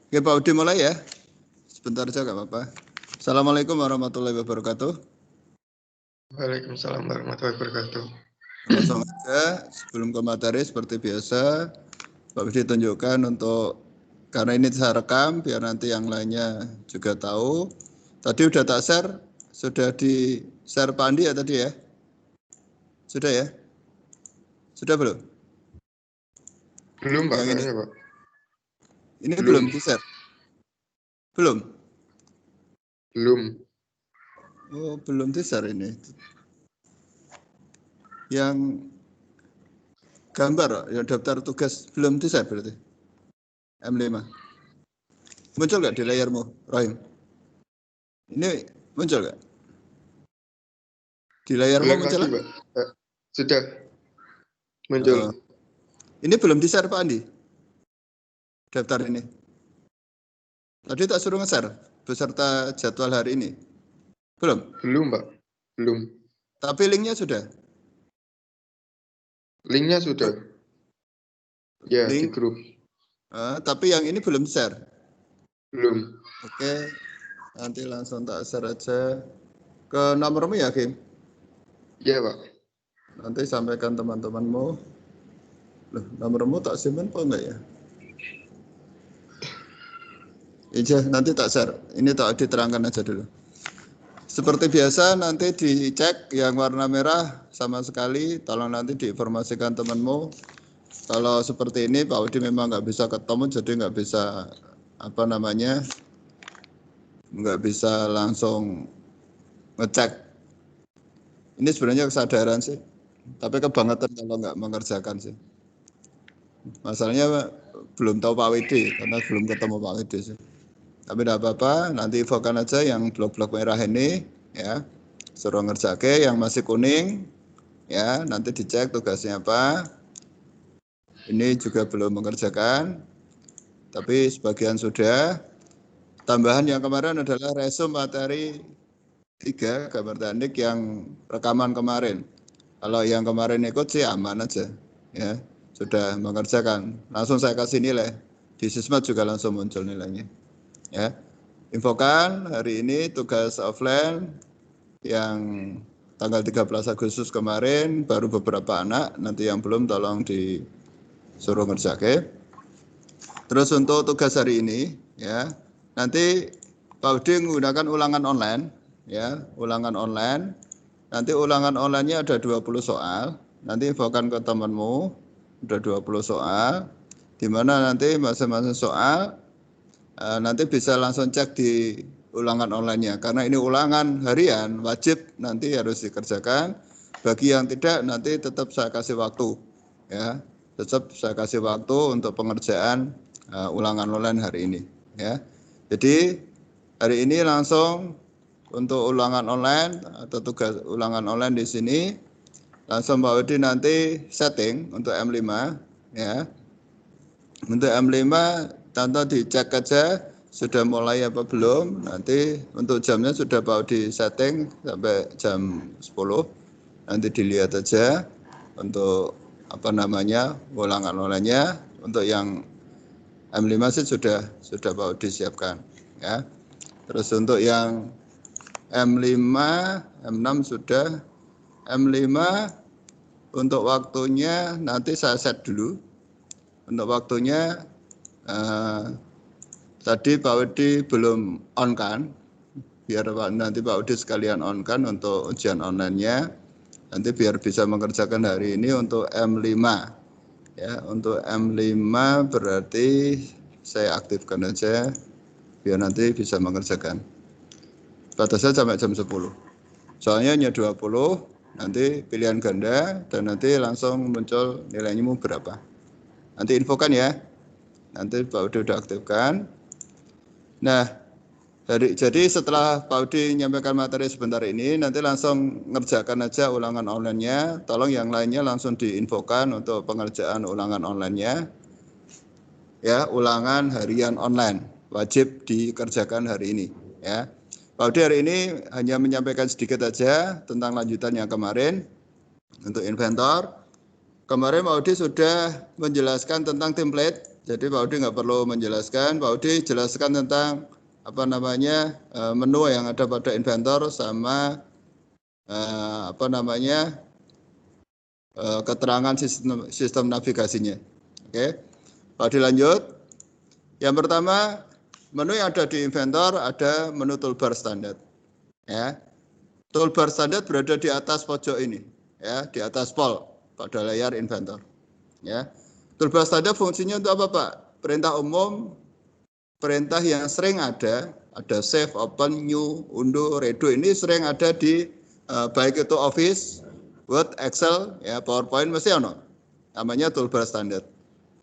Oke, Pak Udi mulai ya. Sebentar saja nggak apa-apa. Assalamualaikum warahmatullahi wabarakatuh. Waalaikumsalam warahmatullahi wabarakatuh. Langsung aja, sebelum ke materi seperti biasa, Pak Udi tunjukkan untuk, karena ini saya rekam, biar nanti yang lainnya juga tahu. Tadi udah tak share, sudah di share Pak Andi ya tadi ya? Sudah ya? Sudah belum? Belum, Pak, Yang ini? kayaknya, Pak. Ini belum di share? Belum? Belum. Oh, belum di share ini. Yang gambar, ya daftar tugas belum di share berarti? M5. Muncul nggak di layarmu, Rahim? Ini muncul nggak? Di layarmu Belum muncul? lagi, Pak. Sudah muncul. Ini belum di-share Pak Andi? Daftar ini. Tadi tak suruh nge-share beserta jadwal hari ini. Belum? Belum, Pak. Belum. Tapi linknya sudah? Linknya sudah. Ya, Link. di grup. Tapi yang ini belum share. Belum. Oke. Nanti langsung tak share aja ke nomormu ya, Kim? Ya, Pak. Nanti sampaikan teman-temanmu. Loh, nomormu tak simpen apa enggak ya? Iya, nanti tak share. Ini tak diterangkan aja dulu. Seperti biasa nanti dicek yang warna merah sama sekali. Tolong nanti diinformasikan temanmu. Kalau seperti ini Pak Udi memang nggak bisa ketemu, jadi nggak bisa nggak bisa langsung ngecek. Ini sebenarnya kesadaran sih, tapi kebangetan kalau nggak mengerjakan sih. Masalahnya belum tahu Pak Widi, karena belum ketemu Pak Widi sih. Tapi tidak apa-apa, nanti infokan aja yang blok-blok merah ini, ya, suruh ngerjake. Yang masih kuning, ya, nanti dicek tugasnya apa. Ini juga belum mengerjakan, tapi sebagian sudah. Tambahan yang kemarin adalah resume materi 3 gambar teknik yang rekaman kemarin. Kalau yang kemarin ikut sih aman aja, ya, sudah mengerjakan. Langsung saya kasih nilai. Di Sismat juga langsung muncul nilainya, ya. Infokan hari ini tugas offline yang tanggal 13 Agustus kemarin baru beberapa anak, nanti yang belum tolong disuruh ngerjake. Terus untuk tugas hari ini, ya, nanti Pak Udi menggunakan ulangan online, ya, ulangan online. Nanti ulangan online-nya ada 20 soal. Nanti infokan ke temanmu, ada 20 soal. Di mana nanti masing-masing soal nanti bisa langsung cek di ulangan online-nya. Karena ini ulangan harian, wajib nanti harus dikerjakan. Bagi yang tidak, nanti tetap saya kasih waktu, ya. Tetap saya kasih waktu untuk pengerjaan ulangan online hari ini, ya. Jadi hari ini langsung untuk ulangan online atau tugas ulangan online di sini langsung Pak Udi nanti setting untuk M5, ya. Untuk M5 contoh dicek aja sudah mulai apa belum. Nanti untuk jamnya sudah Pak Udi setting sampai jam 10. Nanti dilihat aja untuk ulangan online-nya. Untuk yang M5 sih sudah Pak Udi siapkan, ya. Terus untuk yang M5, M6 sudah. M5 untuk waktunya nanti saya set dulu. Untuk waktunya tadi Pak Udi belum on kan, biar nanti Pak Udi sekalian on kan untuk ujian online-nya. Nanti biar bisa mengerjakan hari ini untuk M5. Ya, untuk M5 berarti saya aktifkan aja biar nanti bisa mengerjakan. Batasnya sampai jam 10. Soalnya hanya 20, nanti pilihan ganda dan nanti langsung muncul nilainya mau berapa. Nanti infokan ya. Nanti Pak Udi udah aktifkan. Nah, jadi setelah Pak Udi menyampaikan materi sebentar ini, nanti langsung ngerjakan aja ulangan online-nya. Tolong yang lainnya langsung diinfokan untuk pengerjaan ulangan online-nya. Ya, ulangan harian online wajib dikerjakan hari ini, ya. Pak Udi hari ini hanya menyampaikan sedikit aja tentang lanjutan yang kemarin untuk inventor. Kemarin Pak Udi sudah menjelaskan tentang template, Jadi Pak Udi nggak perlu menjelaskan. Pak Udi jelaskan tentang menu yang ada pada inventor sama keterangan sistem navigasinya. Oke, Pak Udi lanjut. Yang pertama, menu yang ada di inventor ada menu toolbar standar. Ya, toolbar standar berada di atas pojok ini, ya, di atas pol pada layar inventor. Ya, toolbar standar fungsinya untuk apa, Pak? Perintah umum, perintah yang sering ada save, open, new, undo, redo, ini sering ada di baik itu Office, Word, Excel, ya, PowerPoint mesti ono. Namanya toolbar standar.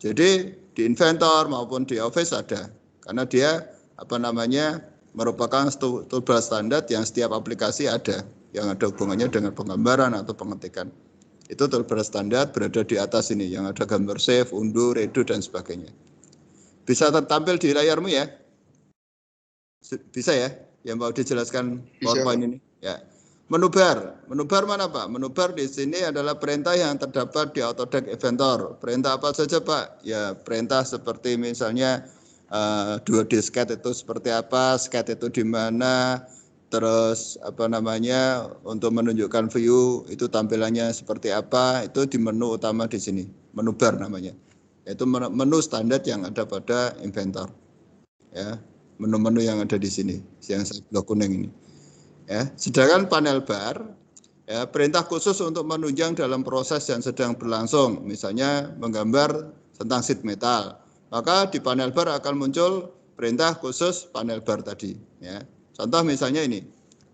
Jadi di inventor maupun di Office ada, karena dia merupakan toolbar standar yang setiap aplikasi ada, yang ada hubungannya dengan penggambaran atau pengetikan. Itu toolbar standar berada di atas ini, yang ada gambar save, undo, redo, dan sebagainya. Bisa tampil di layarmu ya? Bisa ya? Yang mau dijelaskan PowerPoint ini? Ya. Menu bar mana Pak? Menu bar di sini adalah perintah yang terdapat di Autodesk Inventor. Perintah apa saja Pak? Ya perintah seperti misalnya 2D sketch itu seperti apa, sketch itu di mana, terus untuk menunjukkan view itu tampilannya seperti apa, itu di menu utama di sini, menu bar namanya. Yaitu menu standar yang ada pada inventor. Ya, menu-menu yang ada di sini, yang blok kuning ini. Ya, sedangkan panel bar, ya, perintah khusus untuk menunjang dalam proses yang sedang berlangsung, misalnya menggambar tentang sheet metal. Maka di panel bar akan muncul perintah khusus panel bar tadi. Ya. Contoh misalnya ini,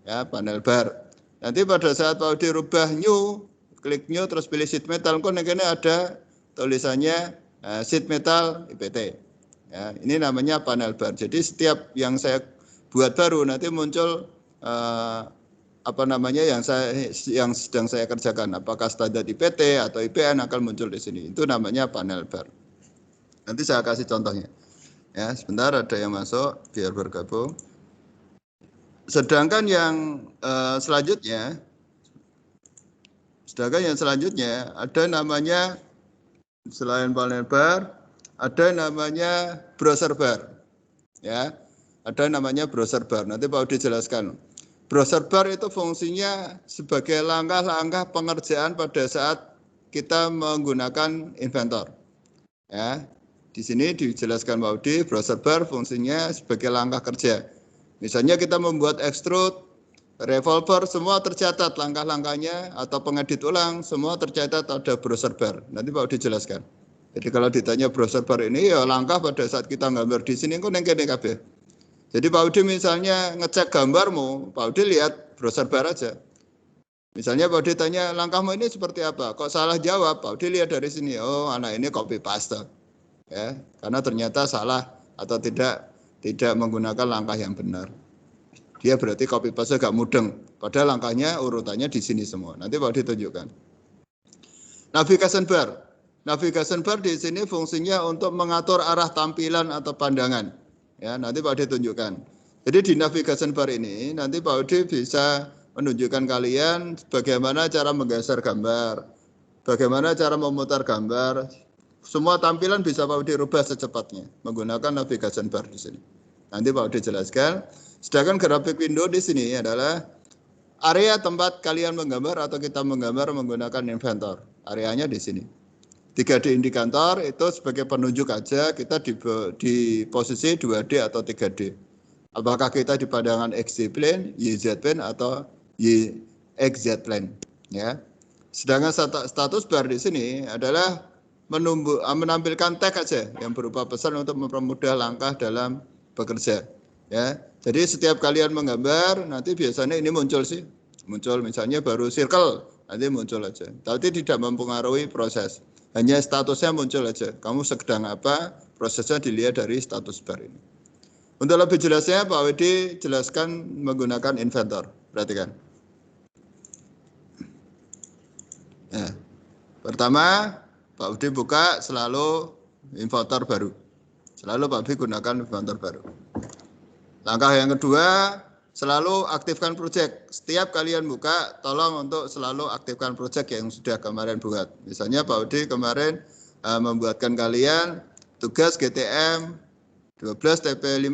ya, panel bar. Nanti pada saat mau dirubah new, klik new terus pilih sheet metal, kok ini ada tulisannya sheet metal IPT. Ya, ini namanya panel bar. Jadi setiap yang saya buat baru nanti muncul yang sedang saya kerjakan. Apakah standar IPT atau IPN akan muncul di sini. Itu namanya panel bar. Nanti saya kasih contohnya. Ya, sebentar ada yang masuk biar bergabung. Sedangkan yang selanjutnya ada namanya selain panel bar, ada namanya browser bar. Ya, ada namanya browser bar. Nanti Pak Udi jelaskan. Browser bar itu fungsinya sebagai langkah-langkah pengerjaan pada saat kita menggunakan inventor. Ya, di sini dijelaskan Pak Udi, browser bar fungsinya sebagai langkah kerja. Misalnya kita membuat extrude, revolver, semua tercatat langkah-langkahnya, atau pengedit ulang, semua tercatat ada browser bar. Nanti Pak Udi jelaskan. Jadi kalau ditanya browser bar ini, ya langkah pada saat kita gambar di sini, kok nengke kabeh. Jadi Pak Udi misalnya ngecek gambarmu, Pak Udi lihat browser bar aja. Misalnya Pak Udi tanya, langkahmu ini seperti apa? Kok salah jawab? Pak Udi lihat dari sini, oh anak ini copy paste. Ya, karena ternyata salah atau tidak menggunakan langkah yang benar. Dia berarti copy paste gak mudeng. Padahal langkahnya urutannya di sini semua. Nanti Pak Udi tunjukkan. Navigation bar. Navigation bar di sini fungsinya untuk mengatur arah tampilan atau pandangan. Ya, nanti Pak Udi tunjukkan. Jadi di navigation bar ini nanti Pak Udi bisa menunjukkan kalian bagaimana cara menggeser gambar, bagaimana cara memutar gambar. Semua tampilan bisa Pak Udi rubah secepatnya menggunakan navigation bar di sini. Nanti Pak Udi jelaskan. Sedangkan grafik window di sini adalah area tempat kalian menggambar atau kita menggambar menggunakan inventor. Areanya di sini. 3D indikator itu sebagai penunjuk aja kita di posisi 2D atau 3D. Apakah kita di pandangan XY plane, YZ plane atau YXZ plane, ya. Sedangkan status bar di sini adalah menampilkan tag aja yang berupa pesan untuk mempermudah langkah dalam bekerja, ya. Jadi setiap kalian menggambar nanti biasanya ini muncul misalnya baru circle, nanti muncul aja. Tapi tidak mempengaruhi proses. Hanya statusnya muncul aja. Kamu sedang apa? Prosesnya dilihat dari status bar ini. Untuk lebih jelasnya Pak Wedi jelaskan menggunakan inventor. Perhatikan. Ya. Pertama, Pak Wedi buka selalu inventor baru. Selalu Pak Wedi gunakan inventor baru. Langkah yang kedua, selalu aktifkan project. Setiap kalian buka, tolong untuk selalu aktifkan project yang sudah kemarin buat. Misalnya Pak Udi kemarin membuatkan kalian tugas GTM 12 TP5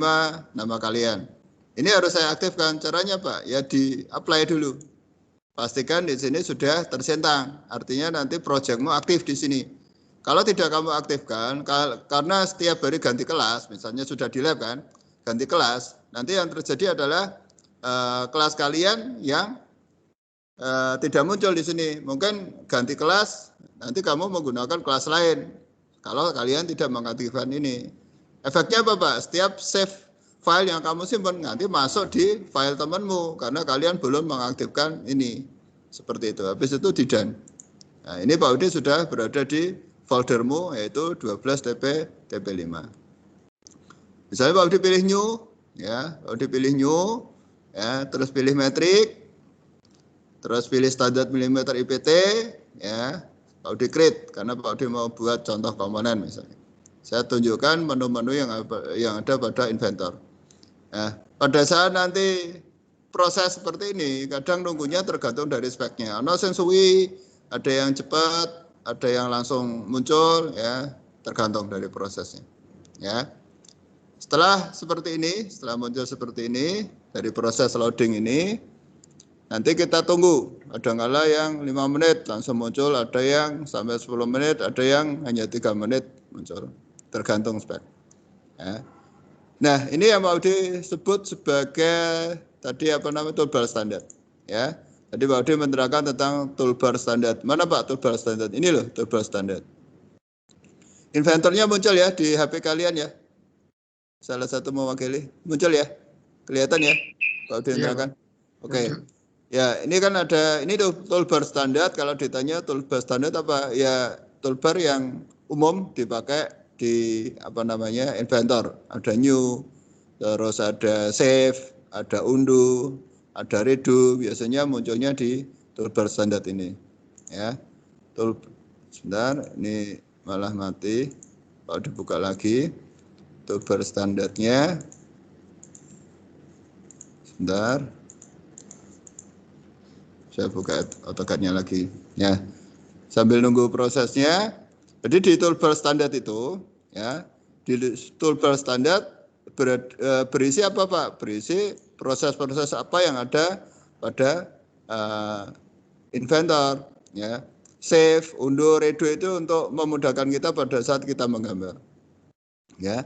nama kalian. Ini harus saya aktifkan. Caranya Pak, ya di-apply dulu. Pastikan di sini sudah tersentang. Artinya nanti proyekmu aktif di sini. Kalau tidak kamu aktifkan, karena setiap hari ganti kelas, misalnya sudah di lab kan, ganti kelas, nanti yang terjadi adalah kelas kalian yang tidak muncul di sini. Mungkin ganti kelas, nanti kamu menggunakan kelas lain. Kalau kalian tidak mengaktifkan ini. Efeknya apa Pak? Setiap save file yang kamu simpan nanti masuk di file temanmu karena kalian belum mengaktifkan ini. Seperti itu. Habis itu di done. Nah, ini Pak Udi sudah berada di foldermu yaitu 12 TP5. Misalnya Pak Udi pilih new, ya, Pak Udi pilih new, ya, terus pilih metrik, terus pilih standar milimeter IPT, ya, Pak Udi create karena Pak Udi mau buat contoh komponen misalnya. Saya tunjukkan menu-menu yang ada pada inventor. Nah, pada saat nanti proses seperti ini, kadang nunggunya tergantung dari speknya. Ada yang suwi, ada yang cepat, ada yang langsung muncul, ya, tergantung dari prosesnya. Ya, setelah seperti ini, setelah muncul seperti ini dari proses loading ini, nanti kita tunggu. Ada kala yang 5 menit langsung muncul, ada yang sampai 10 menit, ada yang hanya 3 menit muncul. Tergantung spek. Ya. Nah, ini yang mau disebut sebagai tadi apa namanya toolbar standar. Ya, tadi Pak Udi menerangkan tentang toolbar standar. Mana Pak toolbar standar? Ini loh toolbar standar. Inventornya muncul ya di HP kalian ya. Salah satu mewakili muncul ya, kelihatan ya Pak Udi menerangkan. Oke. Ya, ini kan ada ini tuh toolbar standar. Kalau ditanya toolbar standar apa? Ya toolbar yang umum dipakai di apa namanya inventor. Ada new, terus ada save, ada undo, ada redo. Biasanya munculnya di toolbar standar ini. Ya, sebentar, ini malah mati. Kalau dibuka lagi toolbar standarnya. Sebentar. Saya buka AutoCAD-nya lagi. Ya, sambil nunggu prosesnya. Jadi di toolbar standar itu, ya, di toolbar standar berisi apa Pak? Berisi proses-proses apa yang ada pada inventor, ya. Save, undo, redo itu untuk memudahkan kita pada saat kita menggambar. Ya.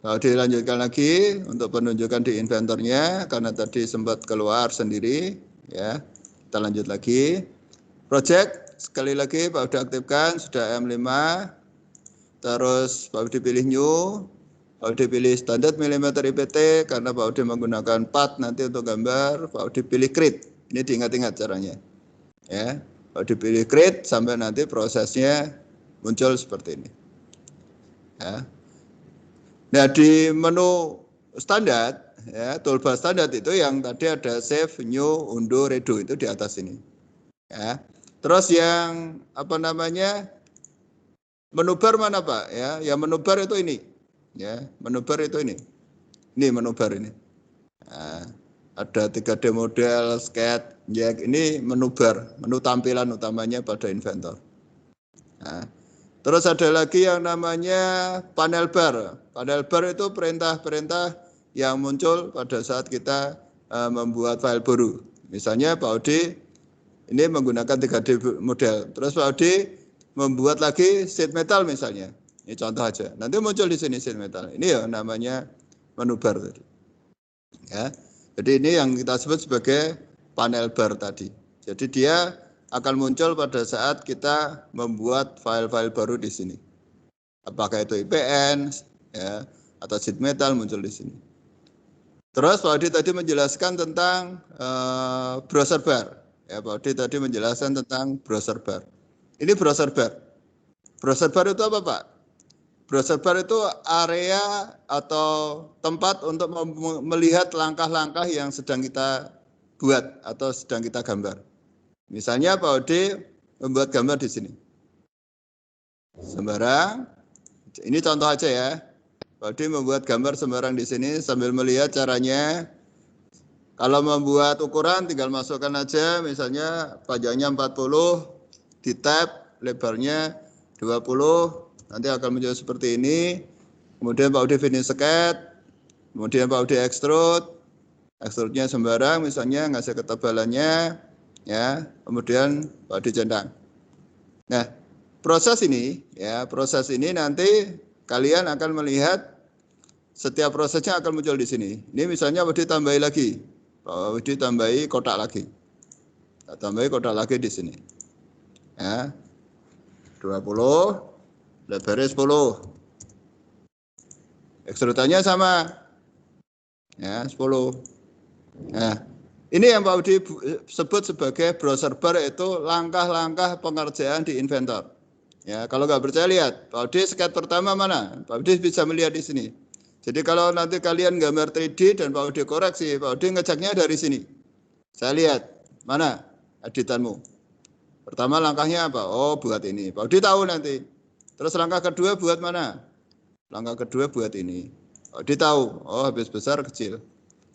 Kalau dilanjutkan lagi untuk penunjukan di inventornya, karena tadi sempat keluar sendiri, ya. Kita lanjut lagi. Project sekali lagi Pak Udi aktifkan sudah M5. Terus Pak Udi pilih new, Pak Udi pilih standar milimeter IPT karena Pak Udi menggunakan part nanti untuk gambar. Pak Udi pilih create. Ini diingat-ingat caranya. Ya, Pak Udi pilih create sampai nanti prosesnya muncul seperti ini. Ya. Nah, di menu standar, ya, toolbar standar itu yang tadi ada save, new, undo, redo itu di atas ini. Ya. Terus yang apa namanya menu bar mana Pak? Ya, yang menu bar itu ini. Ya, menu bar itu ini. Ini menu bar ini. Nah, ada 3D model, sketch, ya, ini menu bar, menu tampilan utamanya pada inventor. Nah, terus ada lagi yang namanya panel bar. Panel bar itu perintah-perintah yang muncul pada saat kita membuat file baru. Misalnya Pak Udi ini menggunakan 3D model. Terus Pak Udi membuat lagi sheet metal misalnya. Ini contoh aja. Nanti muncul di sini sheet metal. Ini ya namanya menu bar tadi. Ya. Jadi ini yang kita sebut sebagai panel bar tadi. Jadi dia akan muncul pada saat kita membuat file-file baru di sini. Apakah itu IPN, ya, atau sheet metal muncul di sini. Terus Pak Udi tadi menjelaskan tentang browser bar. Ya, Pak Udi tadi menjelaskan tentang browser bar. Ini browser bar. Browser bar itu apa Pak? Browser bar itu area atau tempat untuk melihat langkah-langkah yang sedang kita buat atau sedang kita gambar. Misalnya Pak Udi membuat gambar di sini. Sembarang. Ini contoh aja ya. Pak Udi membuat gambar sembarang di sini sambil melihat caranya. Kalau membuat ukuran tinggal masukkan aja, misalnya panjangnya 40, di tab, lebarnya 20, Nanti akan muncul seperti ini. Kemudian Pak Udi finish sket, kemudian Pak Udi extrude, extrude-nya sembarang, misalnya ngasih ketebalannya, ya. Kemudian Pak Udi centang. Nah, proses ini nanti kalian akan melihat setiap prosesnya akan muncul di sini. Ini misalnya Pak Udi tambahi lagi, Pak Udi tambahi kotak lagi, tambahi kotak lagi di sini. Ya, 20, lebarnya 10. Ekstrudannya sama. Ya, 10. Nah, ini yang Pak Udi sebut sebagai browser bar, itu langkah-langkah pengerjaan di Inventor. Ya, kalau nggak percaya lihat, Pak Udi sket pertama mana? Pak Udi bisa melihat di sini. Jadi kalau nanti kalian gambar 3D dan Pak Udi koreksi, Pak Udi ngeceknya dari sini. Saya lihat, mana editanmu? Pertama langkahnya apa? Oh, buat ini. Pak Udi tahu nanti. Terus langkah kedua buat mana? Langkah kedua buat ini. Pak Udi tahu, oh habis besar kecil.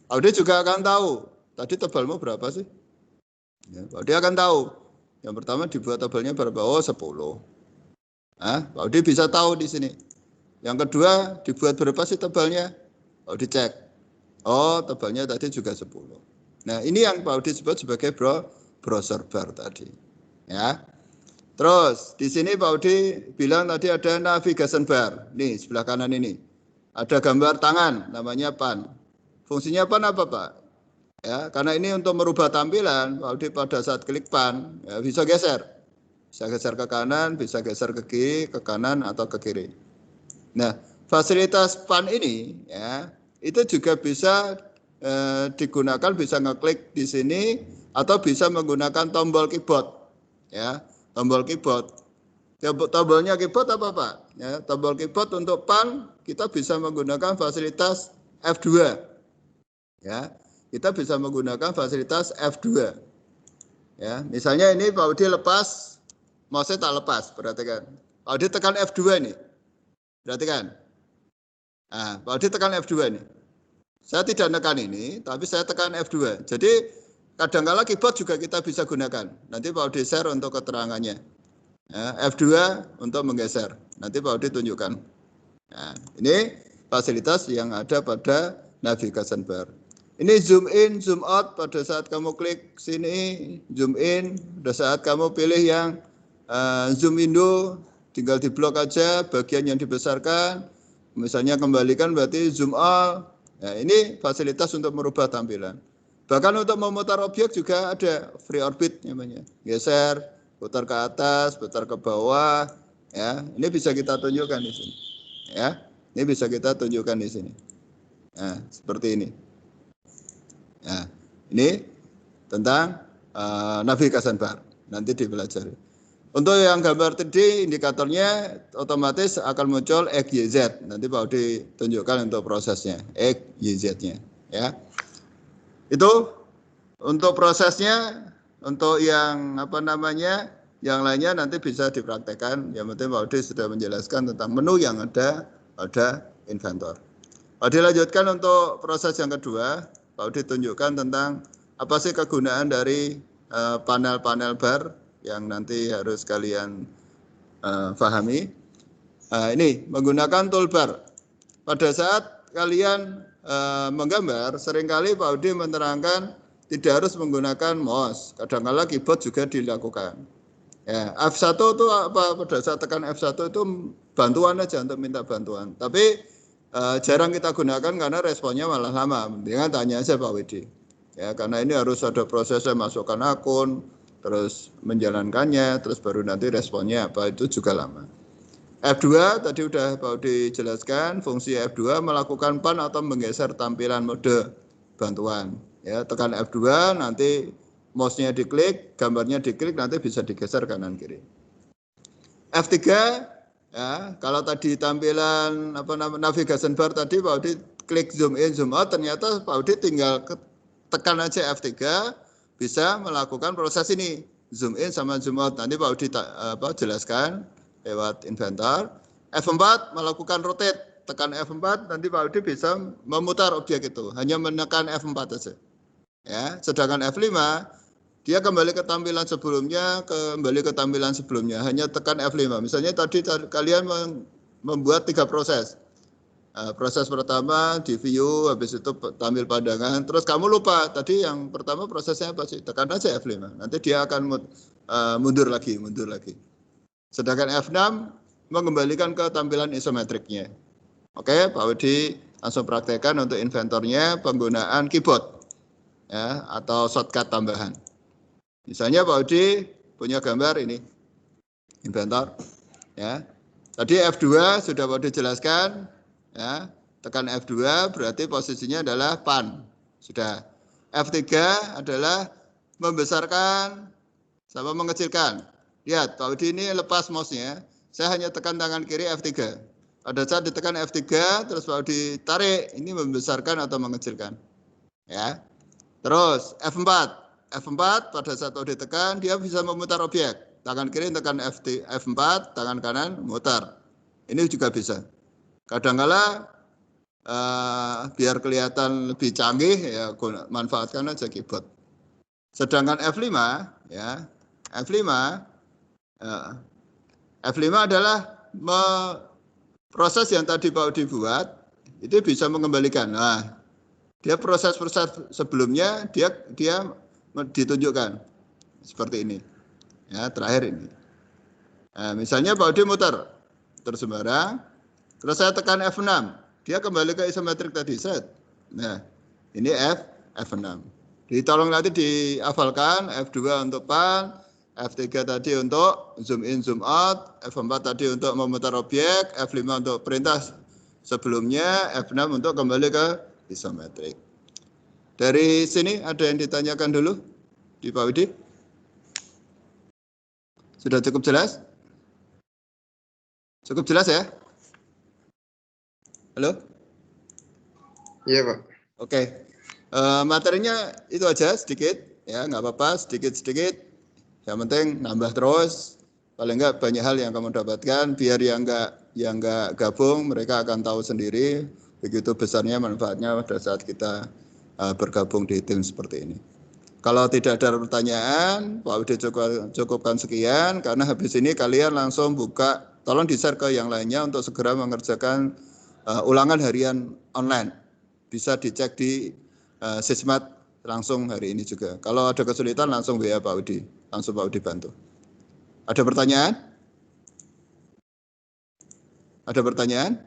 Pak Udi juga akan tahu, tadi tebalmu berapa sih? Ya, Pak Udi akan tahu. Yang pertama dibuat tebalnya berapa? Oh 10. Pak Udi bisa tahu di sini. Yang kedua dibuat berapa sih tebalnya? Pak Udi cek. Oh tebalnya tadi juga 10. Nah ini yang Pak Udi sebut sebagai browser bar tadi. Ya. Terus di sini Pak Udi bilang tadi ada navigation bar. Nih sebelah kanan ini. Ada gambar tangan namanya pan. Fungsinya pan apa Pak? Ya, karena ini untuk merubah tampilan, Pak Udi pada saat klik pan ya, bisa geser. Bisa geser ke kanan, bisa geser ke kiri, ke kanan atau ke kiri. Nah, fasilitas pan ini ya, itu juga bisa digunakan, bisa ngeklik di sini atau bisa menggunakan tombol keyboard. Ya, tombol keyboard. Ya, tombolnya keyboard apa Pak? Ya, tombol keyboard untuk pan kita bisa menggunakan fasilitas F2. Ya, kita bisa menggunakan fasilitas F2. Ya, misalnya ini Pak Udi lepas, mouse tak lepas, perhatikan. Pak Udi tekan F2 ini. Perhatikan. Nah, Pak Udi tekan F2 ini. Saya tidak tekan ini, tapi saya tekan F2. Jadi kadang-kala keyboard juga kita bisa gunakan. Nanti Pak Udi share untuk keterangannya. Ya, F2 untuk menggeser. Nanti Pak Udi tunjukkan. Nah, ini fasilitas yang ada pada navigation bar. Ini zoom in, zoom out pada saat kamu klik sini, zoom in, pada saat kamu pilih yang zoom window, tinggal diblok aja bagian yang dibesarkan, misalnya kembalikan berarti zoom all. Nah, ini fasilitas untuk merubah tampilan. Bahkan untuk memutar objek juga ada free orbit namanya, geser, putar ke atas, putar ke bawah, ya. Ini bisa kita tunjukkan di sini, ya. Ini bisa kita tunjukkan di sini. Nah, seperti ini. Nah, ini tentang navigation bar, nanti dipelajari. Untuk yang gambar 3D, indikatornya otomatis akan muncul X, Y, Z. Nanti Pak Udi tunjukkan untuk prosesnya, X, Y, Z-nya. Ya. Itu untuk prosesnya, untuk yang yang lainnya nanti bisa dipraktekkan. Yang penting Pak Udi sudah menjelaskan tentang menu yang ada pada Inventor. Pak Udi lanjutkan untuk proses yang kedua. Pak Udi tunjukkan tentang apa sih kegunaan dari panel-panel bar yang nanti harus kalian pahami. Ini menggunakan toolbar. Pada saat kalian menggambar, seringkali Pak Udi menerangkan tidak harus menggunakan mouse. Kadang-kala keyboard juga dilakukan. Ya, F1 itu apa? Pada saat tekan F1 itu bantuan aja untuk minta bantuan. Tapi jarang kita gunakan karena responnya malah lama. Dengan tanya aja Pak Widi. Ya, karena ini harus ada prosesnya, masukkan akun, terus menjalankannya, terus baru nanti responnya apa, itu juga lama. F2 tadi udah Pak Widi jelaskan, fungsi F2 melakukan pan atau menggeser tampilan mode bantuan. Ya, tekan F2 nanti mouse-nya diklik, gambarnya diklik, nanti bisa digeser kanan kiri. F3 ya, kalau tadi tampilan navigation bar tadi Pak Udi klik zoom in, zoom out, ternyata Pak Udi tinggal tekan aja F3 bisa melakukan proses ini, zoom in sama zoom out. Nanti Pak Udi jelaskan lewat Inventor. F4 melakukan rotate, tekan F4 nanti Pak Udi bisa memutar objek itu, hanya menekan F4 saja. Ya, sedangkan F5 dia kembali ke tampilan sebelumnya, hanya tekan F5. Misalnya tadi kalian membuat 3 proses. Proses pertama di view, habis itu tampil pandangan, terus kamu lupa tadi yang pertama prosesnya apa sih? Tekan aja F5. Nanti dia akan mundur lagi. Sedangkan F6 mengembalikan ke tampilan isometriknya. Oke, Pak Widi langsung praktekkan untuk inventornya penggunaan keyboard ya, atau shortcut tambahan. Misalnya Pak Widi punya gambar ini, inventor ya. Tadi F2 sudah Pak Widi jelaskan. Ya, tekan F2 berarti posisinya adalah pan. Sudah. F3 adalah membesarkan sama mengecilkan. Lihat, Pak Widi ini lepas mouse-nya. Saya hanya tekan tangan kiri F3. Pada saat ditekan F3, terus Pak Widi tarik, ini membesarkan atau mengecilkan. Ya. Terus F4. F4 pada saat Pak Widi tekan, dia bisa memutar objek. Tangan kiri tekan F4, tangan kanan mutar. Ini juga bisa. Kadang-kala biar kelihatan lebih canggih ya manfaatkan aja keyboard. Sedangkan F5 ya, F5 adalah proses yang tadi Pak Udi buat itu bisa mengembalikan. Nah, dia proses sebelumnya dia ditunjukkan seperti ini. Ya, terakhir ini. Nah, misalnya Pak Udi muter sembarang. Terus saya tekan F6, dia kembali ke isometrik tadi, set. Nah, ini F6. Tolong nanti dihafalkan, F2 untuk pan, F3 tadi untuk zoom in, zoom out, F4 tadi untuk memutar objek, F5 untuk perintah sebelumnya, F6 untuk kembali ke isometrik. Dari sini ada yang ditanyakan dulu di Pak Widi? Sudah cukup jelas? Cukup jelas ya? Halo? Iya, Pak. Oke. Materinya itu aja sedikit, ya nggak apa-apa, sedikit-sedikit. Yang penting nambah terus. Paling nggak banyak hal yang kamu dapatkan. Biar yang nggak gabung, mereka akan tahu sendiri. Begitu besarnya manfaatnya pada saat kita bergabung di tim seperti ini. Kalau tidak ada pertanyaan, Pak Widi cukupkan sekian. Karena habis ini kalian langsung buka. Tolong di-share ke yang lainnya untuk segera mengerjakan ulangan harian online. Bisa dicek di Sismat langsung hari ini juga. Kalau ada kesulitan langsung WA Pak Widi. Langsung Pak Widi bantu. Ada pertanyaan? Ada pertanyaan?